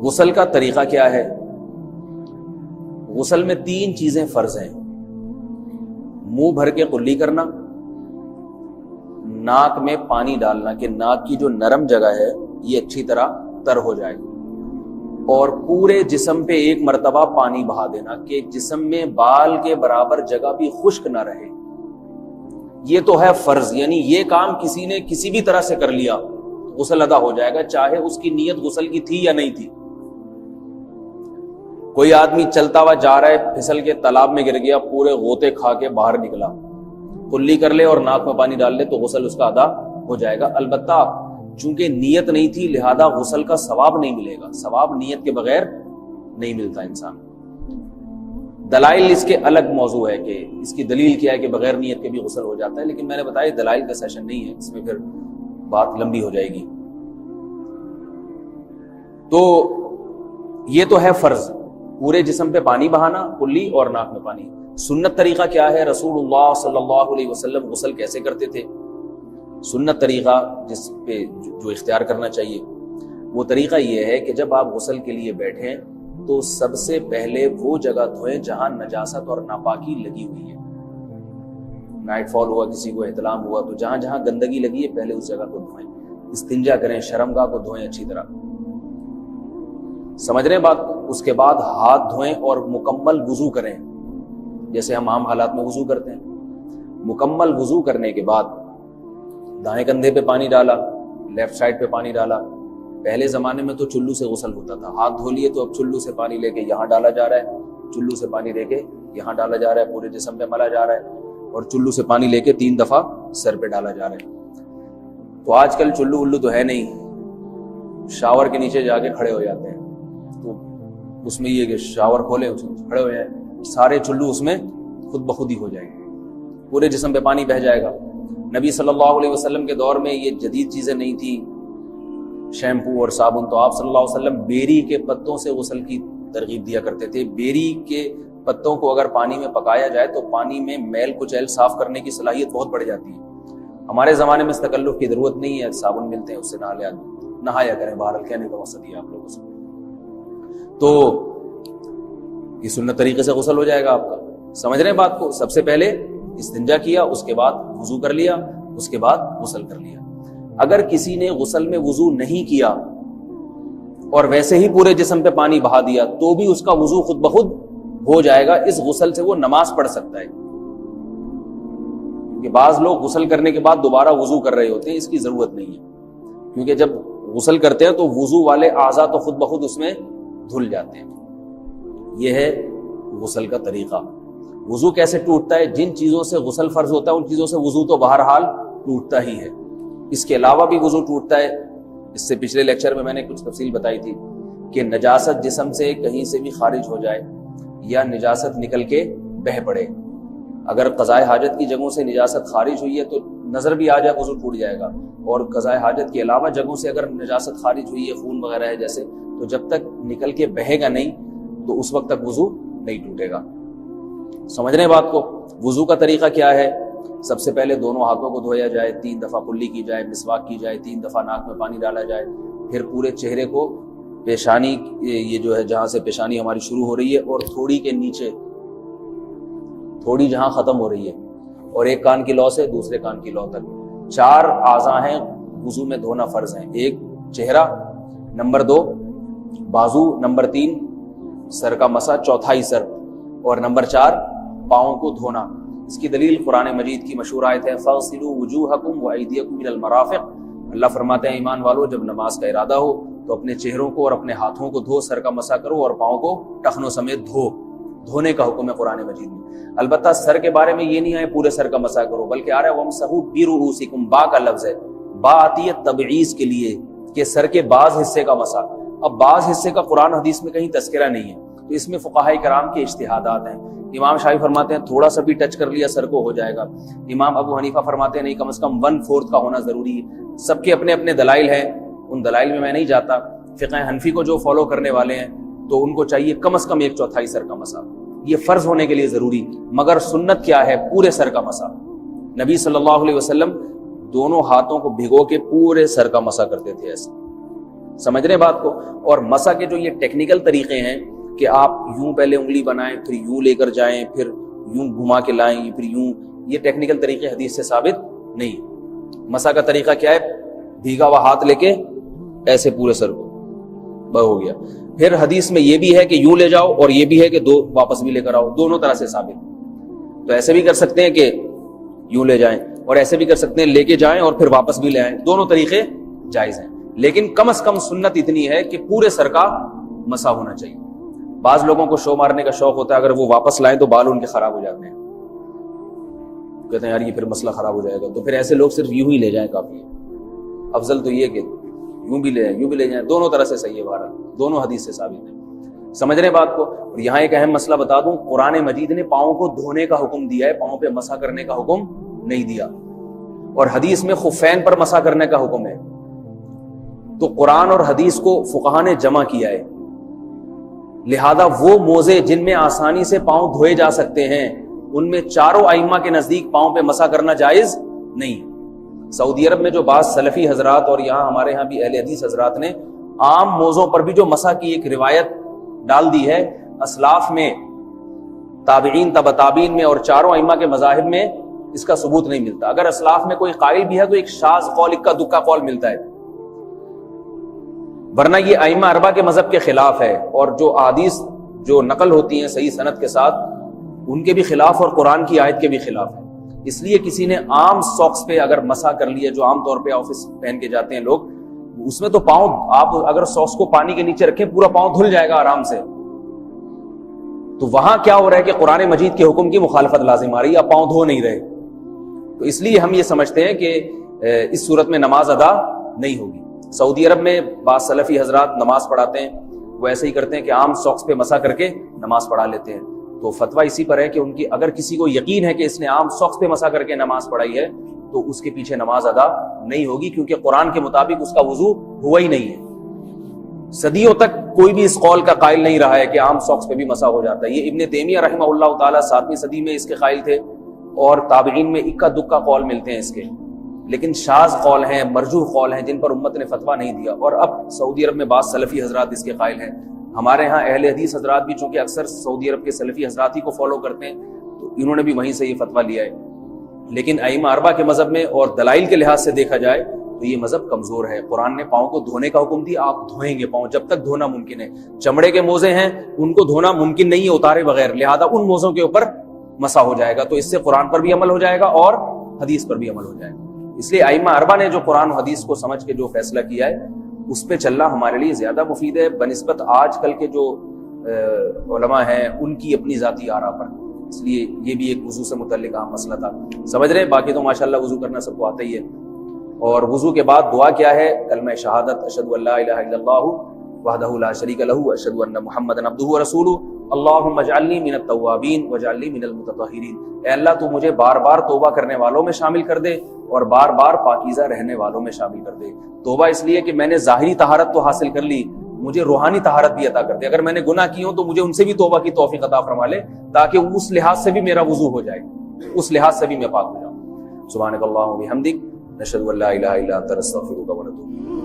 غسل کا طریقہ کیا ہے؟ غسل میں 3 چیزیں فرض ہیں: منہ بھر کے قلی کرنا، ناک میں پانی ڈالنا کہ ناک کی جو نرم جگہ ہے یہ اچھی طرح تر ہو جائے، اور پورے جسم پہ ایک مرتبہ پانی بہا دینا کہ جسم میں بال کے برابر جگہ بھی خشک نہ رہے۔ یہ تو ہے فرض، یعنی یہ کام کسی نے کسی بھی طرح سے کر لیا غسل ادا ہو جائے گا، چاہے اس کی نیت غسل کی تھی یا نہیں تھی۔ کوئی آدمی چلتا ہوا جا رہا ہے، پھسل کے تالاب میں گر گیا، پورے غوطے کھا کے باہر نکلا، کلی کر لے اور ناک میں پانی ڈال لے تو غسل اس کا ادا ہو جائے گا۔ البتہ چونکہ نیت نہیں تھی لہذا غسل کا ثواب نہیں ملے گا، ثواب نیت کے بغیر نہیں ملتا انسان۔ دلائل اس کے الگ موضوع ہے کہ اس کی دلیل کیا ہے کہ بغیر نیت کے بھی غسل ہو جاتا ہے، لیکن میں نے بتایا دلائل کا سیشن نہیں ہے، اس میں پھر بات لمبی ہو جائے گی۔ تو یہ تو ہے فرض، پورے جسم پہ پانی بہانا، کلی اور ناک میں پانی۔ سنت طریقہ کیا ہے؟ رسول اللہ صلی اللہ علیہ وسلم غسل کیسے کرتے تھے؟ سنت طریقہ جس پہ جو اختیار کرنا چاہیے وہ طریقہ یہ ہے کہ جب آپ غسل کے لیے بیٹھیں تو سب سے پہلے وہ جگہ دھوئیں جہاں نجاست اور ناپاکی لگی ہوئی ہے۔ نائٹ فال ہوا، کسی کو احتلام ہوا، تو جہاں جہاں گندگی لگی ہے پہلے اس جگہ کو دھوئیں، استنجا کریں، شرمگاہ کو دھوئیں اچھی طرح، سمجھ رہے ہیں بات کو؟ اس کے بعد ہاتھ دھوئیں اور مکمل وضو کریں جیسے ہم عام حالات میں وضو کرتے ہیں۔ مکمل وضو کرنے کے بعد دائیں کندھے پہ پانی ڈالا، لیفٹ سائڈ پہ پانی ڈالا۔ پہلے زمانے میں تو چلو سے غسل ہوتا تھا، ہاتھ دھو لیے تو اب چلو سے پانی لے کے یہاں ڈالا جا رہا ہے، چلو سے پانی لے کے یہاں ڈالا جا رہا ہے، پورے جسم پہ ملا جا رہا ہے، اور چلو سے پانی لے کے 3 دفعہ سر پہ ڈالا جا رہا ہے۔ تو آج کل چلو ولو تو ہے نہیں، شاور کے نیچے جا کے کھڑے ہو جاتے ہیں، تو اس میں یہ کہ شاور کھولے اس میں کھڑے ہو جائیں، سارے چلو اس میں خود بخود ہی ہو جائیں گے، پورے جسم پہ پانی بہہ جائے گا۔ نبی صلی اللہ علیہ وسلم کے دور میں یہ جدید چیزیں نہیں تھی، شیمپو اور صابن، تو آپ صلی اللہ علیہ وسلم بیری کے پتوں سے غسل کی ترغیب دیا کرتے تھے۔ بیری کے پتوں کو اگر پانی میں پکایا جائے تو پانی میں میل کچیل صاف کرنے کی صلاحیت بہت بڑھ جاتی ہے۔ ہمارے زمانے میں اس تکلف کی ضرورت نہیں ہے، صابن ملتے ہیں اس سے نہایا کریں، بہرحال کہنے کا مقصد یہ آپ لوگوں سے۔ تو یہ سنت طریقے سے غسل ہو جائے گا آپ کا، سمجھ رہے ہیں بات کو؟ سب سے پہلے استنجا کیا، اس کے بعد وضو کر لیا، اس کے بعد غسل کر لیا۔ اگر کسی نے غسل میں وضو نہیں کیا اور ویسے ہی پورے جسم پہ پانی بہا دیا تو بھی اس کا وضو خود بخود ہو جائے گا، اس غسل سے وہ نماز پڑھ سکتا ہے۔ کہ بعض لوگ غسل کرنے کے بعد دوبارہ وضو کر رہے ہوتے ہیں، اس کی ضرورت نہیں ہے، کیونکہ جب غسل کرتے ہیں تو وضو والے اعضاء تو خود بخود اس میں دھل جاتے ہیں۔ یہ ہے غسل کا طریقہ۔ وضو کیسے ٹوٹتا ہے؟ جن چیزوں سے غسل فرض ہوتا ہے ان چیزوں سے وضو تو بہرحال ٹوٹتا ہی ہے، اس کے علاوہ بھی وضو ٹوٹتا ہے۔ اس سے پچھلے لیکچر میں نے کچھ تفصیل بتائی تھی کہ نجاست جسم سے کہیں سے بھی خارج ہو جائے یا نجاست نکل کے بہہ پڑے، اگر قضائے حاجت کی جگہوں سے نجاست خارج ہوئی ہے تو نظر بھی آ جائے وضو ٹوٹ جائے گا، اور قضائے حاجت کے علاوہ جگہوں سے اگر نجاست خارج ہوئی ہے، خون وغیرہ ہے جیسے، تو جب تک نکل کے بہے گا نہیں تو اس وقت تک وضو نہیں ٹوٹے گا۔ سمجھ رہے ہیں بات کو؟ وضو کا طریقہ کیا ہے؟ سب سے پہلے دونوں ہاتھوں کو دھویا جائے، 3 دفعہ کلی کی جائے، مسواک کی جائے، 3 دفعہ ناک میں پانی ڈالا جائے، پھر پورے چہرے کو پیشانی، یہ جو ہے جہاں سے پیشانی ہماری شروع ہو رہی ہے اور تھوڑی کے نیچے، تھوڑی جہاں ختم ہو رہی ہے، اور ایک کان کی لو سے دوسرے کان کی لو تک 4 اعضاء ہیں وضو میں دھونا فرض ہیں۔ 1 چہرہ، نمبر 2 بازو، نمبر 3 سر کا مسا، چوتھائی سر، اور نمبر 4 پاؤں کو دھونا۔ اس کی دلیل قرآن مجید کی مشہور آیت ہے فَاغْسِلُوا وُجُوهَكُمْ وَأَيْدِيَكُمْ إِلَى الْمَرَافِقِ۔ اللہ فرماتے ہیں ایمان والو جب نماز کا ارادہ ہو تو اپنے چہروں کو اور اپنے ہاتھوں کو دھو، سر کا مسا کرو اور پاؤں کو ٹخنوں سمیت دھو۔ دھونے کا حکم ہے قرآن مجید میں۔ البتہ سر کے بارے میں یہ نہیں ہے پورے سر کا مسا کرو، بلکہ آ رہا ہے وَامْسَحُوا بِرُؤُوسِكُمْ، با کا لفظ ہے، با آتی ہے تبعیض کے لیے کہ سر کے بعض حصے کا مسا۔ اب بعض حصے کا قرآن حدیث میں کہیں تذکرہ نہیں ہے، تو اس میں فقہاء کرام کے اجتہادات ہیں۔ امام شافعی فرماتے ہیں تھوڑا سا بھی ٹچ کر لیا سر کو ہو جائے گا، امام ابو حنیفہ فرماتے ہیں نہیں کم از کم 1/4 کا ہونا ضروری ہے۔ سب کے اپنے اپنے دلائل ہیں، ان دلائل میں نہیں جاتا۔ فقہ حنفی کو جو فالو کرنے والے ہیں تو ان کو چاہیے کم از کم 1/4 سر کا مسا، یہ فرض ہونے کے لیے ضروری، مگر سنت کیا ہے؟ پورے سر کا مسا۔ نبی صلی اللہ علیہ وسلم دونوں ہاتھوں کو بھگو کے پورے سر کا مسا کرتے تھے ایسے، سمجھ رہے ہیں بات کو؟ اور مسح کے جو یہ ٹیکنیکل طریقے ہیں کہ آپ یوں پہلے انگلی بنائیں پھر یوں لے کر جائیں پھر یوں گھما کے لائیں پھر یوں، یہ ٹیکنیکل طریقے حدیث سے ثابت نہیں۔ مسح کا طریقہ کیا ہے؟ بھیگا ہوا ہاتھ لے کے ایسے پورے سر کو ہو گیا۔ پھر حدیث میں یہ بھی ہے کہ یوں لے جاؤ اور یہ بھی ہے کہ دو واپس بھی لے کر آؤ، دونوں طرح سے ثابت۔ تو ایسے بھی کر سکتے ہیں کہ یوں لے جائیں اور ایسے بھی کر سکتے ہیں لے کے جائیں اور پھر واپس بھی لے آئیں، دونوں طریقے جائز ہیں، لیکن کم از کم سنت اتنی ہے کہ پورے سر کا مسح ہونا چاہیے۔ بعض لوگوں کو شو مارنے کا شوق ہوتا ہے، اگر وہ واپس لائیں تو بال ان کے خراب ہو جاتے ہیں، کہتے ہیں یار یہ پھر مسئلہ خراب ہو جائے گا، تو پھر ایسے لوگ صرف یوں ہی لے جائیں کافی ہے۔ افضل تو یہ کہ یوں بھی لے جائیں یوں بھی لے جائیں، دونوں طرح سے صحیح ہے، بہرحال دونوں حدیث سے ثابت ہے۔ سمجھ رہے ہیں بات کو؟ اور یہاں ایک اہم مسئلہ بتا دوں، قرآن مجید نے پاؤں کو دھونے کا حکم دیا ہے، پاؤں پہ مسح کرنے کا حکم نہیں دیا، اور حدیث میں خفین پر مسح کرنے کا حکم ہے۔ تو قرآن اور حدیث کو فقہا نے جمع کیا ہے، لہذا وہ موزے جن میں آسانی سے پاؤں دھوئے جا سکتے ہیں ان میں چاروں ائمہ کے نزدیک پاؤں پہ مسح کرنا جائز نہیں۔ سعودی عرب میں جو بعض سلفی حضرات اور یہاں ہمارے ہاں بھی اہل حدیث حضرات نے عام موزوں پر بھی جو مسح کی ایک روایت ڈال دی ہے، اسلاف میں، تابعین، تبع تابعین میں اور چاروں ائمہ کے مذاہب میں اس کا ثبوت نہیں ملتا۔ اگر اسلاف میں کوئی قائل بھی ہے تو ایک شاذ قول، اکا دکا قول ملتا ہے، ورنہ یہ ائمہ اربعہ کے مذہب کے خلاف ہے، اور جو احادیث جو نقل ہوتی ہیں صحیح سند کے ساتھ ان کے بھی خلاف اور قرآن کی آیت کے بھی خلاف ہے۔ اس لیے کسی نے عام ساکس پہ اگر مسح کر لیا، جو عام طور پہ آفس پہن کے جاتے ہیں لوگ، اس میں تو پاؤں، آپ اگر ساکس کو پانی کے نیچے رکھیں پورا پاؤں دھل جائے گا آرام سے، تو وہاں کیا ہو رہا ہے کہ قرآن مجید کے حکم کی مخالفت لازم آ رہی ہے، آپ پاؤں دھو نہیں رہے۔ تو اس لیے ہم یہ سمجھتے ہیں کہ اس صورت میں نماز ادا نہیں ہوگی۔ سعودی عرب میں بعض سلفی حضرات نماز پڑھاتے ہیں، وہ ایسے ہی کرتے ہیں کہ عام ساکس پہ مسح کر کے نماز پڑھا لیتے ہیں۔ تو فتویٰ اسی پر ہے کہ ان کی اگر کسی کو یقین ہے کہ اس نے عام ساکس پہ مسح کر کے نماز پڑھائی ہے تو اس کے پیچھے نماز ادا نہیں ہوگی، کیونکہ قرآن کے مطابق اس کا وضو ہوا ہی نہیں ہے۔ صدیوں تک کوئی بھی اس قول کا قائل نہیں رہا ہے کہ عام ساکس پہ بھی مسح ہو جاتا ہے۔ یہ ابن تیمیہ رحمہ اللہ تعالیٰ 7ویں صدی میں اس کے قائل تھے، اور تابعین میں اکا دکا قول ملتے ہیں اس کے، لیکن شاذ قول ہیں، مرجوح قول ہیں، جن پر امت نے فتویٰ نہیں دیا۔ اور اب سعودی عرب میں بعض سلفی حضرات اس کے قائل ہیں، ہمارے ہاں اہل حدیث حضرات بھی چونکہ اکثر سعودی عرب کے سلفی حضرات ہی کو فالو کرتے ہیں، تو انہوں نے بھی وہیں سے یہ فتویٰ لیا ہے۔ لیکن ائمہ اربعہ کے مذہب میں اور دلائل کے لحاظ سے دیکھا جائے تو یہ مذہب کمزور ہے۔ قرآن نے پاؤں کو دھونے کا حکم دیا، آپ دھوئیں گے پاؤں جب تک دھونا ممکن ہے۔ چمڑے کے موزے ہیں ان کو دھونا ممکن نہیں ہے اتارے بغیر، لہذا ان موزوں کے اوپر مسح ہو جائے گا، تو اس سے قرآن پر بھی عمل ہو جائے گا اور حدیث پر بھی عمل ہو جائے گا۔ اس لیے ائمہ اربعہ نے جو قرآن و حدیث کو سمجھ کے جو فیصلہ کیا ہے اس پہ چلنا ہمارے لیے زیادہ مفید ہے بنسبت آج کل کے جو علماء ہیں ان کی اپنی ذاتی آراء پر۔ اس لیے یہ بھی ایک وضو سے متعلق اہم مسئلہ تھا، سمجھ رہے ہیں؟ باقی تو ماشاءاللہ وضو کرنا سب کو آتا ہی ہے۔ اور وضو کے بعد دعا کیا ہے؟ کلمہ شہادت، اشہد ان لا الہ الا اللہ وحدہ لا شریک لہ اشہد ان محمدا عبدہ ورسولہ اللہم اجعلنی من التوابین واجعلنی من المتطہرین۔ اے اللہ تو مجھے بار بار توبہ کرنے والوں میں شامل کر دے اور بار بار پاکیزہ رہنے والوں میں شامل کر دے۔ توبہ اس لیے کہ میں نے ظاہری طہارت تو حاصل کر لی، مجھے روحانی طہارت بھی عطا کر دے۔ اگر میں نے گناہ کی ہوں تو مجھے ان سے بھی توبہ کی توفیق عطا فرما لے، تاکہ اس لحاظ سے بھی میرا وضو ہو جائے، اس لحاظ سے بھی میں پاک ہو جاؤں۔ سبحانک اللہم و بحمدک، نشہد ان لا الہ الا انت، نستغفرک و نتوب۔